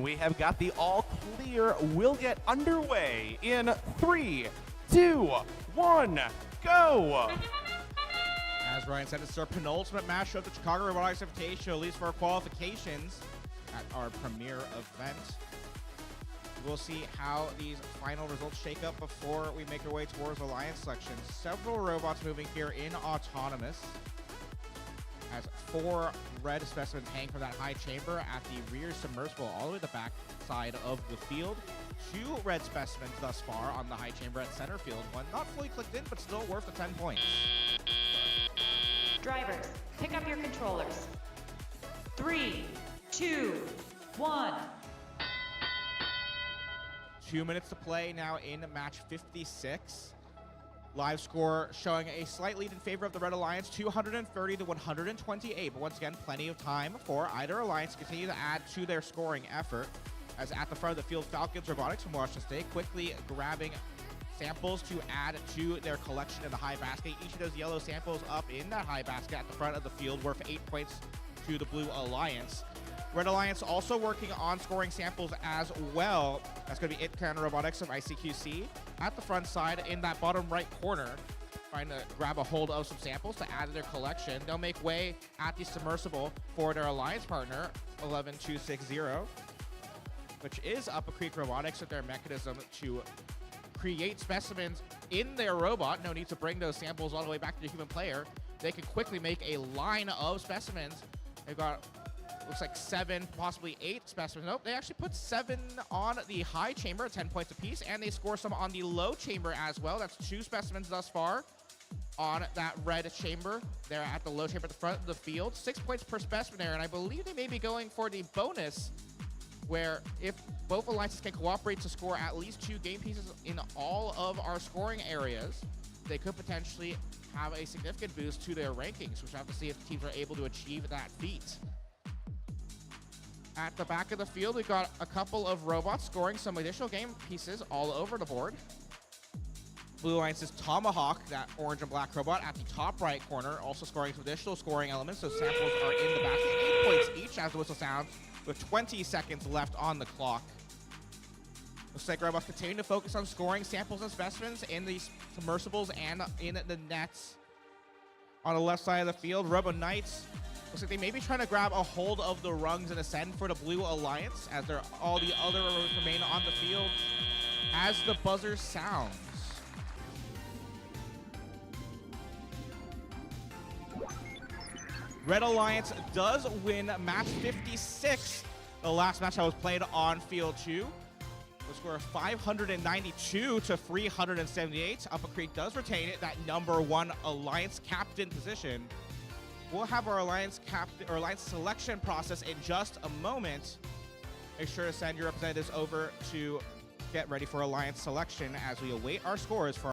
we have got the all clear. We'll get underway in 3, 2, 1, go! As Ryan said, it's our penultimate match of the Chicago Robotics Invitational, at least for our qualifications at our premier event. We'll see how these final results shake up before we make our way towards Alliance selection. Several robots moving here in Autonomous, as 4 red specimens hang from that high chamber at the rear submersible all the way to the back side of the field. 2 red specimens thus far on the high chamber at center field. One not fully clicked in, but still worth the 10 points. Drivers, pick up your controllers. 3, 2, 1. 2 minutes to play now in match 56. Live score showing a slight lead in favor of the Red Alliance, 230 to 128. But once again, plenty of time for either alliance to continue to add to their scoring effort. As at the front of the field, Falcons Robotics from Washington State quickly grabbing samples to add to their collection in the high basket. Each of those yellow samples up in that high basket at the front of the field, worth 8 points to the Blue Alliance. Red Alliance also working on scoring samples as well. That's going to be Itcan Robotics of ICQC at the front side in that bottom right corner, trying to grab a hold of some samples to add to their collection. They'll make way at the submersible for their alliance partner, 11260, which is Upper Creek Robotics with their mechanism to create specimens in their robot. No need to bring those samples all the way back to the human player. They can quickly make a line of specimens. They've got, looks like 7, possibly 8 specimens. Nope, they actually put 7 on the high chamber at 10 points apiece, and they score some on the low chamber as well. That's 2 specimens thus far on that red chamber. They're at the low chamber at the front of the field. 6 points per specimen there, and I believe they may be going for the bonus, where if both alliances can cooperate to score at least 2 game pieces in all of our scoring areas, they could potentially have a significant boost to their rankings, which I have to see if teams are able to achieve that feat. At the back of the field, we've got a couple of robots scoring some additional game pieces all over the board. Blue Alliance's Tomahawk, that orange and black robot, at the top right corner, also scoring some additional scoring elements. So samples are in the basket, 8 points each as the whistle sounds, with 20 seconds left on the clock. Looks like robots continue to focus on scoring samples and specimens in these submersibles and in the nets. On the left side of the field, Robo Knights, looks like they may be trying to grab a hold of the rungs and ascend for the Blue Alliance, as all the other robots remain on the field as the buzzer sounds. Red Alliance does win match 56, the last match that was played on field 2. The score of 592 to 378. Upper Creek does retain it, that #1 alliance captain position. We'll have our alliance selection process in just a moment. Make sure to send your representatives over to get ready for alliance selection as we await our scores for